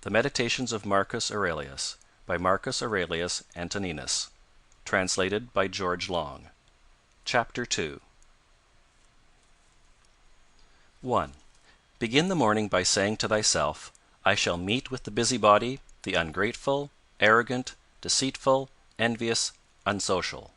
The Meditations of Marcus Aurelius, by Marcus Aurelius Antoninus. Translated by George Long. Chapter 2. 1. Begin the morning by saying to thyself, I shall meet with the busybody, the ungrateful, arrogant, deceitful, envious, unsocial.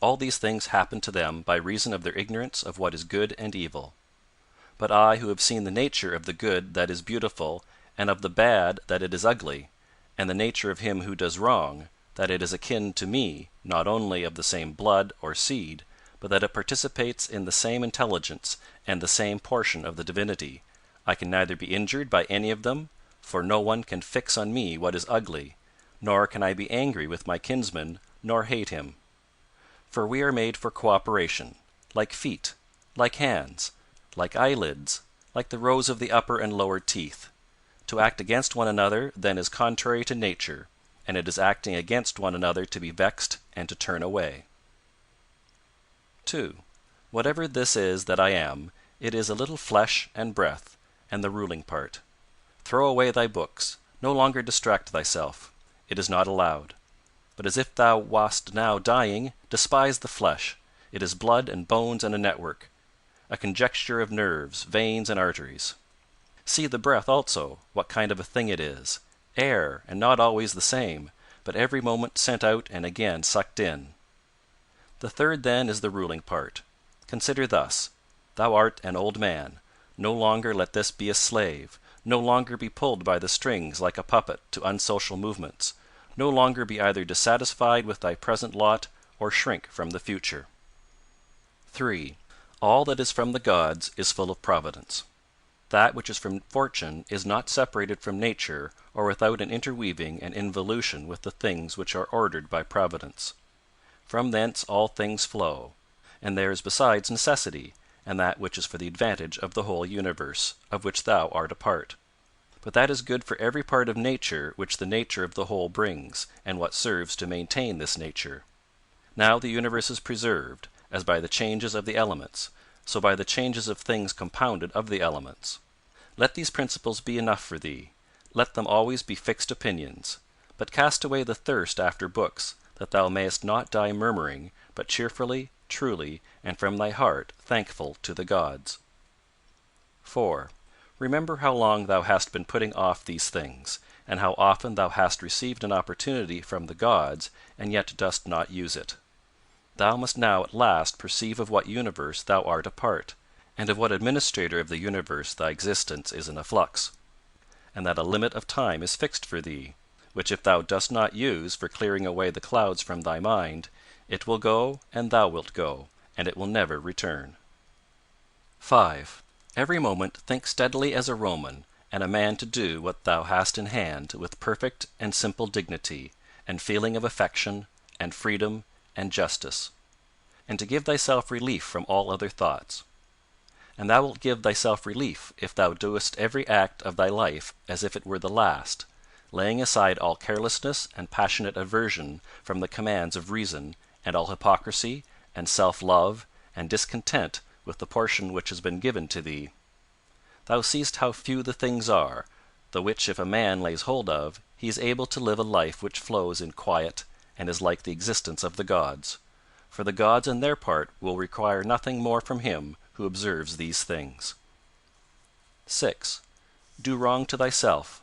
All these things happen to them by reason of their ignorance of what is good and evil. But I, who have seen the nature of the good that is beautiful, and of the bad that it is ugly, and the nature of him who does wrong, that it is akin to me, not only of the same blood or seed, but that it participates in the same intelligence and the same portion of the divinity, I can neither be injured by any of them, for no one can fix on me what is ugly, nor can I be angry with my kinsman, nor hate him. For we are made for cooperation, like feet, like hands, like eyelids, like the rows of the upper and lower teeth. To act against one another then is contrary to nature, and it is acting against one another to be vexed and to turn away. 2. Whatever this is that I am, it is a little flesh and breath, and the ruling part. Throw away thy books, no longer distract thyself. It is not allowed. But as if thou wast now dying, despise the flesh. It is blood and bones and a network, a conjecture of nerves, veins, and arteries. See the breath also, what kind of a thing it is, air, and not always the same, but every moment sent out and again sucked in. The third then is the ruling part. Consider thus: thou art an old man, no longer let this be a slave, no longer be pulled by the strings like a puppet to unsocial movements, no longer be either dissatisfied with thy present lot or shrink from the future. 3. All that is from the gods is full of providence. That which is from fortune is not separated from nature or without an interweaving and involution with the things which are ordered by providence. From thence all things flow, and there is besides necessity, and that which is for the advantage of the whole universe, of which thou art a part. But that is good for every part of nature which the nature of the whole brings, and what serves to maintain this nature. Now the universe is preserved, as by the changes of the elements, so by the changes of things compounded of the elements. Let these principles be enough for thee. Let them always be fixed opinions. But cast away the thirst after books, that thou mayest not die murmuring, but cheerfully, truly, and from thy heart thankful to the gods. 4. Remember how long thou hast been putting off these things, and how often thou hast received an opportunity from the gods, and yet dost not use it. Thou must now at last perceive of what universe thou art a part, and of what administrator of the universe thy existence is in a flux, and that a limit of time is fixed for thee, which if thou dost not use for clearing away the clouds from thy mind, it will go and thou wilt go, and it will never return. 5. Every moment think steadily as a Roman, and a man to do what thou hast in hand with perfect and simple dignity, and feeling of affection, and freedom, and justice, and to give thyself relief from all other thoughts. And thou wilt give thyself relief if thou doest every act of thy life as if it were the last, laying aside all carelessness and passionate aversion from the commands of reason, and all hypocrisy, and self-love, and discontent with the portion which has been given to thee. Thou seest how few the things are, the which if a man lays hold of, he is able to live a life which flows in quiet, and is like the existence of the gods. For the gods on their part will require nothing more from him who observes these things. 6. Do wrong to thyself,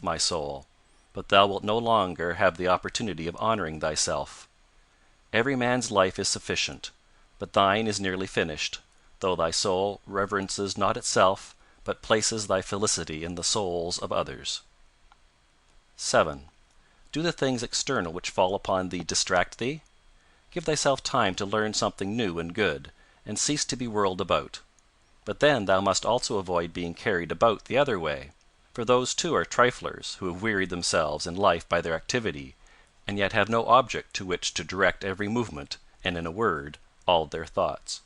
my soul, but thou wilt no longer have the opportunity of honoring thyself. Every man's life is sufficient, but thine is nearly finished, though thy soul reverences not itself, but places thy felicity in the souls of others. 7. Do the things external which fall upon thee distract thee? Give thyself time to learn something new and good, and cease to be whirled about. But then thou must also avoid being carried about the other way, for those too are triflers who have wearied themselves in life by their activity, and yet have no object to which to direct every movement, and in a word, all their thoughts.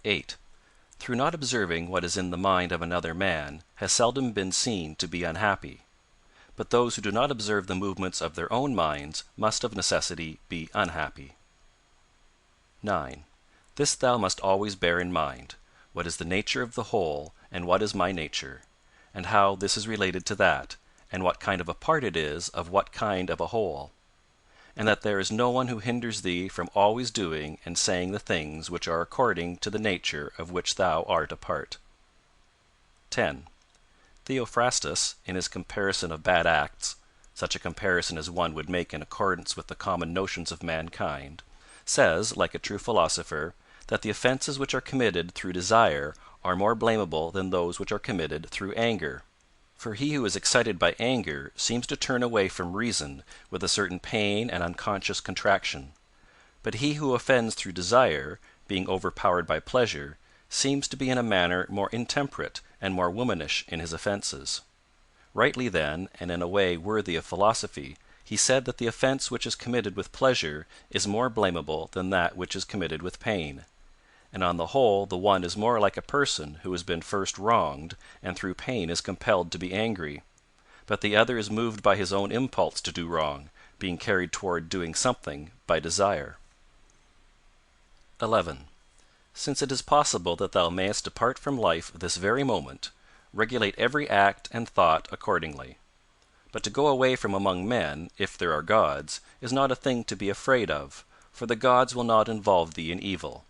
8. Through not observing what is in the mind of another man has seldom been seen to be unhappy. But those who do not observe the movements of their own minds must of necessity be unhappy. 9. This thou must always bear in mind: what is the nature of the whole, and what is my nature? and how this is related to that, and what kind of a part it is of what kind of a whole; and that there is no one who hinders thee from always doing and saying the things which are according to the nature of which thou art a part. 10. Theophrastus, in his comparison of bad acts, such a comparison as one would make in accordance with the common notions of mankind, says, like a true philosopher, that the offences which are committed through desire are more blamable than those which are committed through anger. For he who is excited by anger seems to turn away from reason with a certain pain and unconscious contraction; but he who offends through desire, being overpowered by pleasure, seems to be in a manner more intemperate and more womanish in his offences. Rightly then, and in a way worthy of philosophy, he said that the offence which is committed with pleasure is more blamable than that which is committed with pain; and on the whole the one is more like a person who has been first wronged and through pain is compelled to be angry; but the other is moved by his own impulse to do wrong, being carried toward doing something by desire. 11. Since it is possible that thou mayest depart from life this very moment, regulate every act and thought accordingly. But to go away from among men, if there are gods, is not a thing to be afraid of, for the gods will not involve thee in evil.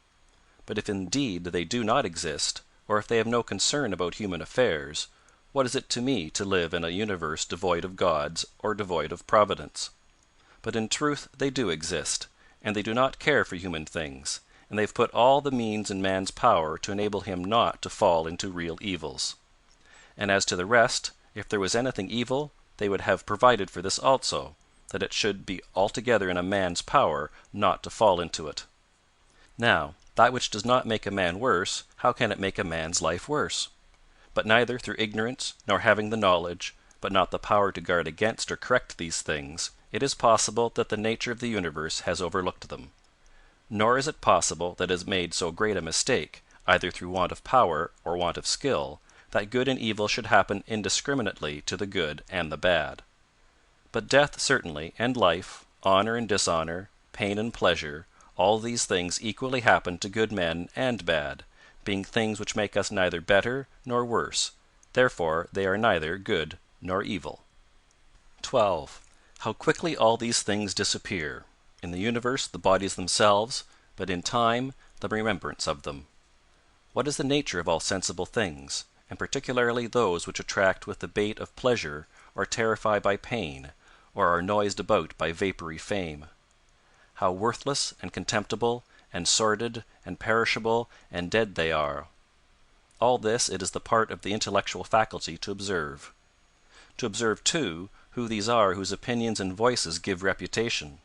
But if indeed they do not exist, or if they have no concern about human affairs, what is it to me to live in a universe devoid of gods or devoid of providence? But in truth they do exist, and they do not care for human things, and they have put all the means in man's power to enable him not to fall into real evils. And as to the rest, if there was anything evil, they would have provided for this also, that it should be altogether in a man's power not to fall into it. Now, that which does not make a man worse, how can it make a man's life worse? But neither through ignorance, nor having the knowledge, but not the power to guard against or correct these things, it is possible that the nature of the universe has overlooked them. Nor is it possible that it has made so great a mistake, either through want of power or want of skill, that good and evil should happen indiscriminately to the good and the bad. But death certainly, and life, honor and dishonor, pain and pleasure, all these things equally happen to good men and bad, being things which make us neither better nor worse; therefore they are neither good nor evil. 12. How quickly all these things disappear! In the universe the bodies themselves, but in time the remembrance of them. What is the nature of all sensible things, and particularly those which attract with the bait of pleasure, or terrify by pain, or are noised about by vapory fame? How worthless and contemptible and sordid and perishable and dead they are! All this it is the part of the intellectual faculty to observe. To observe, too, who these are whose opinions and voices give reputation;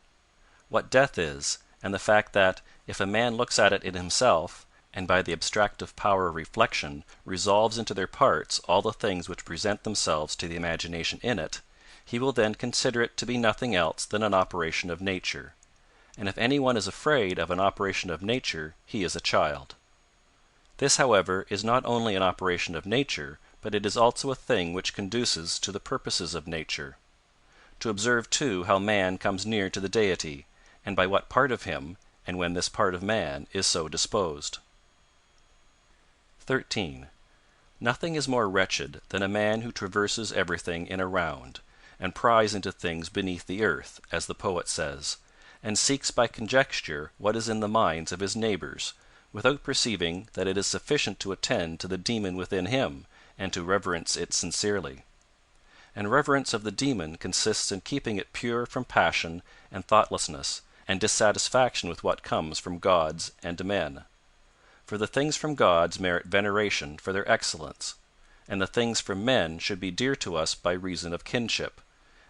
what death is, and the fact that, if a man looks at it in himself, and by the abstractive power of reflection resolves into their parts all the things which present themselves to the imagination in it, he will then consider it to be nothing else than an operation of nature; and if any one is afraid of an operation of nature, he is a child. This, however, is not only an operation of nature, but it is also a thing which conduces to the purposes of nature. To observe, too, how man comes near to the Deity, and by what part of him, and when this part of man is so disposed. 13. Nothing is more wretched than a man who traverses everything in a round, and pries into things beneath the earth, as the poet says, and seeks by conjecture what is in the minds of his neighbors, without perceiving that it is sufficient to attend to the demon within him, and to reverence it sincerely. And reverence of the demon consists in keeping it pure from passion and thoughtlessness, and dissatisfaction with what comes from gods and men. For the things from gods merit veneration for their excellence, and the things from men should be dear to us by reason of kinship,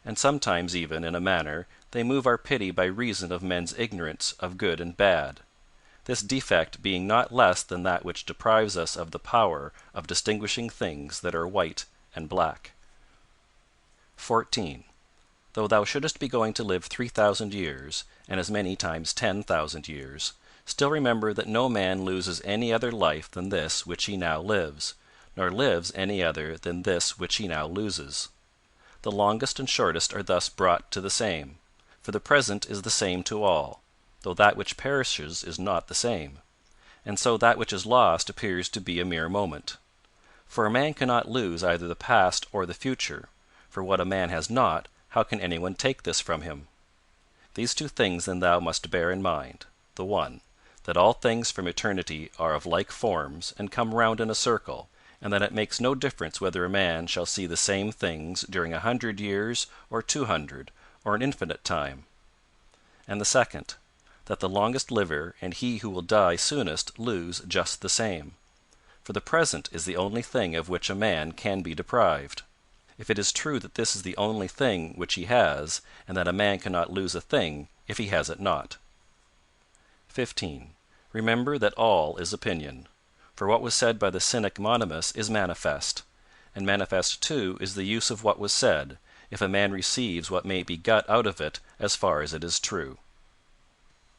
and sometimes even, in a manner, they move our pity by reason of men's ignorance of good and bad; this defect being not less than that which deprives us of the power of distinguishing things that are white and black. 14. Though thou shouldest be going to live 3,000 years, and as many times 10,000 years, still remember that no man loses any other life than this which he now lives, nor lives any other than this which he now loses. The longest and shortest are thus brought to the same, for the present is the same to all, though that which perishes is not the same; and so that which is lost appears to be a mere moment. For a man cannot lose either the past or the future, for what a man has not, how can anyone take this from him? These two things then thou must bear in mind: the one, that all things from eternity are of like forms, and come round in a circle, and that it makes no difference whether a man shall see the same things during 100 years, or 200, or an infinite time. And the second, that the longest liver and he who will die soonest lose just the same. For the present is the only thing of which a man can be deprived. If it is true that this is the only thing which he has, and that a man cannot lose a thing if he has it not. 15. Remember that all is opinion. For what was said by the Cynic Monimus is manifest. And manifest too is the use of what was said, if a man receives what may be got out of it as far as it is true.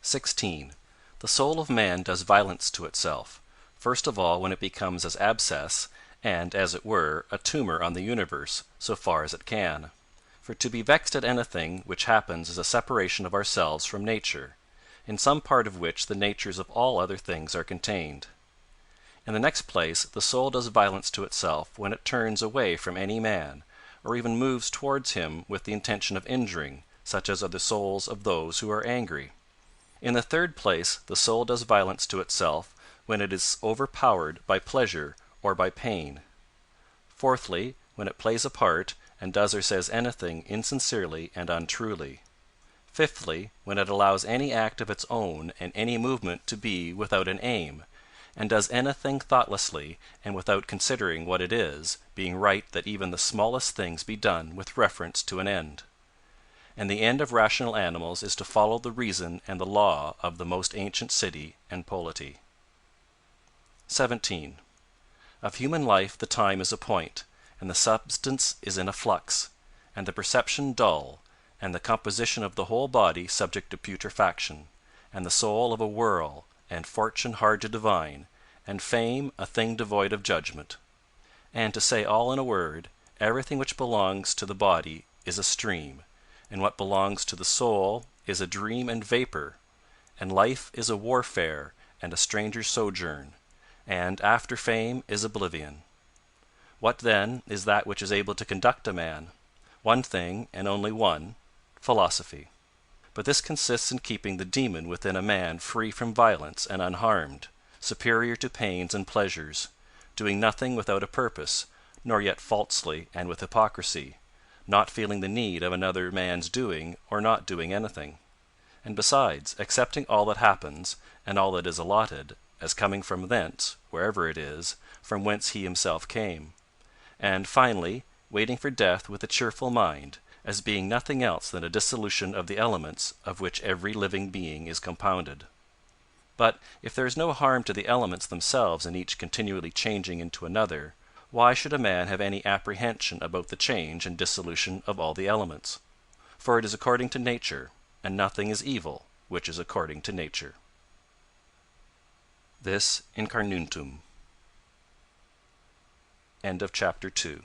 16. The soul of man does violence to itself, first of all when it becomes as abscess, and, as it were, a tumour on the universe, so far as it can. For to be vexed at anything which happens is a separation of ourselves from nature, in some part of which the natures of all other things are contained. In the next place, the soul does violence to itself when it turns away from any man, or even moves towards him with the intention of injuring, such as are the souls of those who are angry. In the third place, the soul does violence to itself when it is overpowered by pleasure or by pain. Fourthly, when it plays a part, and does or says anything insincerely and untruly. Fifthly, when it allows any act of its own and any movement to be without an aim, and does anything thoughtlessly and without considering what it is, being right that even the smallest things be done with reference to an end. And the end of rational animals is to follow the reason and the law of the most ancient city and polity. 17. Of human life the time is a point, and the substance is in a flux, and the perception dull, and the composition of the whole body subject to putrefaction, and the soul of a whirl, and fortune hard to divine, and fame a thing devoid of judgment. And to say all in a word, everything which belongs to the body is a stream, and what belongs to the soul is a dream and vapor, and life is a warfare and a stranger's sojourn, and after fame is oblivion. What then is that which is able to conduct a man? One thing, and only one: philosophy. But this consists in keeping the demon within a man free from violence and unharmed, superior to pains and pleasures, doing nothing without a purpose, nor yet falsely and with hypocrisy, not feeling the need of another man's doing or not doing anything, and besides accepting all that happens and all that is allotted, as coming from thence, wherever it is, from whence he himself came, and finally waiting for death with a cheerful mind, as being nothing else than a dissolution of the elements of which every living being is compounded. But if there is no harm to the elements themselves in each continually changing into another, why should a man have any apprehension about the change and dissolution of all the elements? For it is according to nature, and nothing is evil which is according to nature. This incarnuntum. End of chapter 2.